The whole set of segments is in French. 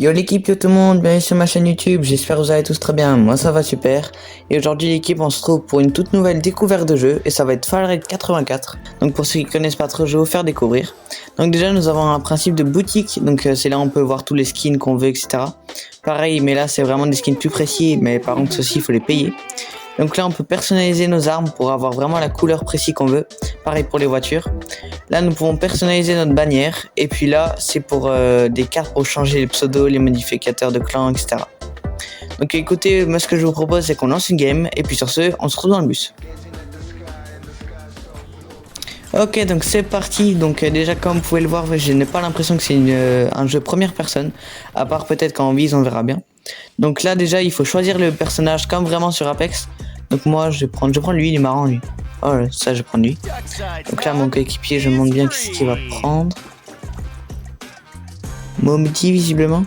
Yo l'équipe, yo tout le monde, bienvenue sur ma chaîne YouTube, j'espère que vous allez tous très bien, moi ça va super. Et aujourd'hui l'équipe on se trouve pour une toute nouvelle découverte de jeu et ça va être Fall Raid 84. Donc pour ceux qui connaissent pas trop, je vais vous faire découvrir. Donc déjà nous avons un principe de boutique, donc c'est là où on peut voir tous les skins qu'on veut, etc. Pareil, mais là c'est vraiment des skins plus précis, mais par contre ceux-ci il faut les payer. Donc là on peut personnaliser nos armes pour avoir vraiment la couleur précise qu'on veut. Pareil pour les voitures. Là nous pouvons personnaliser notre bannière. Et puis là c'est pour des cartes pour changer les pseudos, les modificateurs de clans, etc. Donc écoutez, moi ce que je vous propose c'est qu'on lance une game. Et puis sur ce, on se retrouve dans le bus. Ok, donc c'est parti. Donc déjà comme vous pouvez le voir, je n'ai pas l'impression que c'est un jeu première personne. À part peut-être quand on vise, on verra bien. Donc là déjà il faut choisir le personnage comme vraiment sur Apex. Donc moi je vais prendre lui, il est marrant lui. Oh ça je vais prendre lui. Donc là mon coéquipier je me demande bien qu'est-ce qu'il va prendre. Momiti visiblement.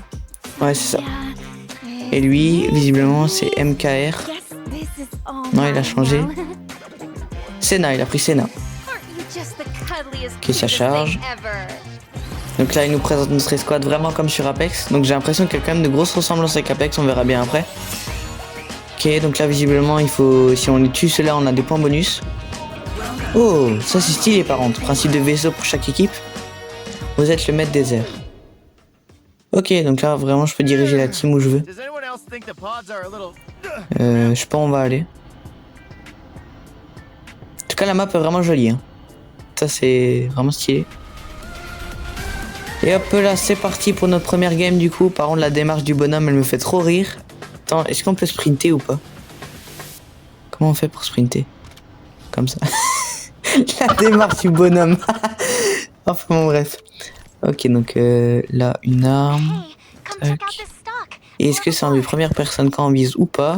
Ouais c'est ça. Et lui visiblement c'est MKR. Non il a changé. Senna, il a pris Senna. Ok ça charge. Donc là il nous présente notre escouade vraiment comme sur Apex. Donc j'ai l'impression qu'il y a quand même de grosses ressemblances avec Apex, on verra bien après. Ok donc là visiblement il faut, si on les tue ceux-là on a des points bonus. Oh ça c'est stylé par contre, principe de vaisseau pour chaque équipe. Vous êtes le maître des airs. Ok donc là vraiment je peux diriger la team où je veux. Je sais pas où on va aller. En tout cas la map est vraiment jolie hein. Ça c'est vraiment stylé. Et hop là c'est parti pour notre première game du coup. Par contre la démarche du bonhomme elle me fait trop rire. Attends, est-ce qu'on peut sprinter ou pas? Comment on fait pour sprinter? Comme ça. La démarche du bonhomme. Enfin bon bref. Ok donc là une arme. Tac. Et est-ce que c'est en première personne quand on vise ou pas?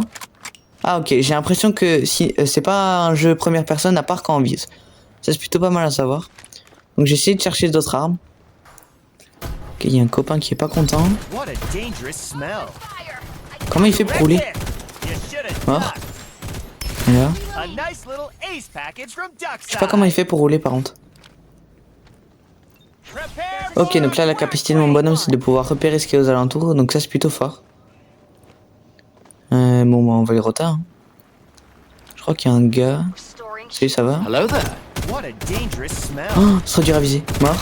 Ah ok, j'ai l'impression que si c'est pas un jeu première personne à part quand on vise. Ça c'est plutôt pas mal à savoir. Donc j'ai essayé de chercher d'autres armes. Ok, il y a un copain qui est pas content. Comment il fait pour rouler? Mort. Voilà. Je sais pas comment il fait pour rouler par contre. Ok, donc là la capacité de mon bonhomme c'est de pouvoir repérer ce qu'il y a aux alentours. Donc ça c'est plutôt fort. Bon bah on va les rota. Hein. Je crois qu'il y a un gars. Salut, ça va? Oh, ce sera dur à viser. Mort.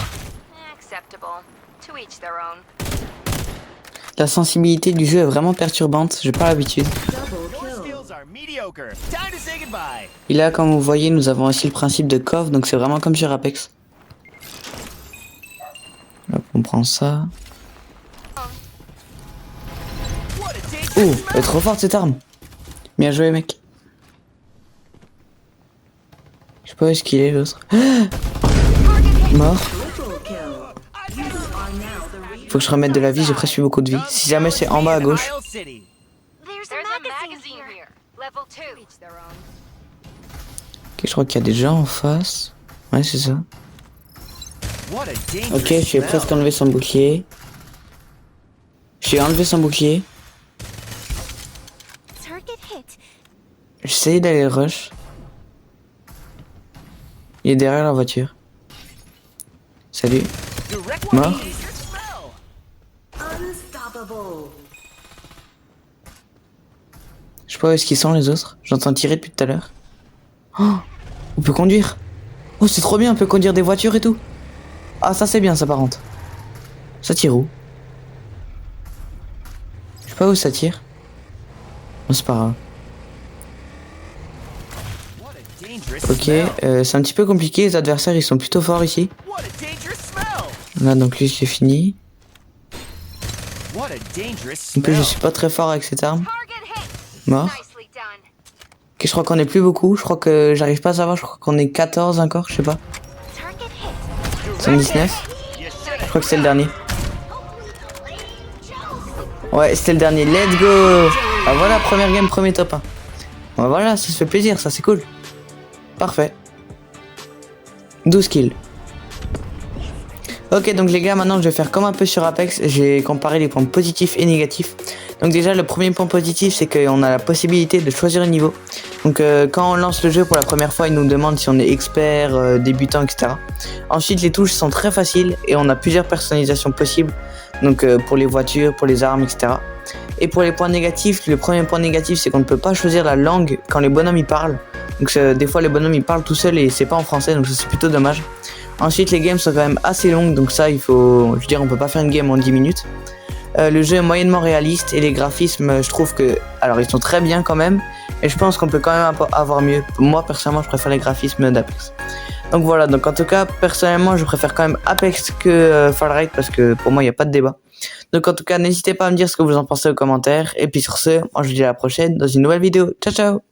La sensibilité du jeu est vraiment perturbante, j'ai pas l'habitude. Et là comme vous voyez nous avons aussi le principe de coffre, donc c'est vraiment comme sur Apex. Hop, on prend ça. Oh, elle est trop forte cette arme. Bien joué mec. Je sais pas où est-ce qu'il est l'autre. Mort. Faut que je remette de la vie, j'ai presque eu beaucoup de vie. Si jamais c'est en bas à gauche. Ok, je crois qu'il y a des gens en face. Ouais, c'est ça. Ok, je suis presque enlevé son bouclier. J'ai enlevé son bouclier. J'essaye d'aller rush. Il est derrière la voiture. Salut. Mort. Je sais pas où est-ce qu'ils sont les autres. J'entends tirer depuis tout à l'heure. Oh, on peut conduire. Oh c'est trop bien, on peut conduire des voitures et tout. Ah ça c'est bien ça par contre. Ça tire où? Je sais pas où ça tire. Bon c'est pas grave. Ok, c'est un petit peu compliqué, les adversaires ils sont plutôt forts ici. Là donc lui c'est fini. En plus je suis pas très fort avec cette arme. Mort. Ok, je crois qu'on est plus beaucoup, je crois que j'arrive pas à savoir, je crois qu'on est 14 encore, je sais pas. 119. Je crois que c'est le dernier. Ouais c'était le dernier, let's go. Ah voilà, première game, premier top 1. Bon, voilà, ça se fait plaisir, ça c'est cool. Parfait. 12 kills. Ok donc les gars maintenant je vais faire comme un peu sur Apex. J'ai comparé les points positifs et négatifs. Donc déjà le premier point positif c'est qu'on a la possibilité de choisir le niveau. Donc quand on lance le jeu pour la première fois il nous demande si on est expert, débutant etc. Ensuite les touches sont très faciles et on a plusieurs personnalisations possibles. donc pour les voitures, pour les armes, etc. Et pour les points négatifs, le premier point négatif, c'est qu'on ne peut pas choisir la langue quand les bonhommes y parlent. Donc des fois les bonhommes ils parlent tout seuls et c'est pas en français, donc ça c'est plutôt dommage. Ensuite les games sont quand même assez longues, donc ça on peut pas faire une game en 10 minutes. Le jeu est moyennement réaliste et les graphismes, je trouve que, alors ils sont très bien quand même, et je pense qu'on peut quand même avoir mieux. Moi personnellement je préfère les graphismes d'Apex. Donc voilà, donc en tout cas personnellement je préfère quand même Apex que Fall parce que pour moi il n'y a pas de débat. Donc en tout cas n'hésitez pas à me dire ce que vous en pensez aux commentaires, et puis sur ce, moi je vous dis à la prochaine dans une nouvelle vidéo. Ciao ciao.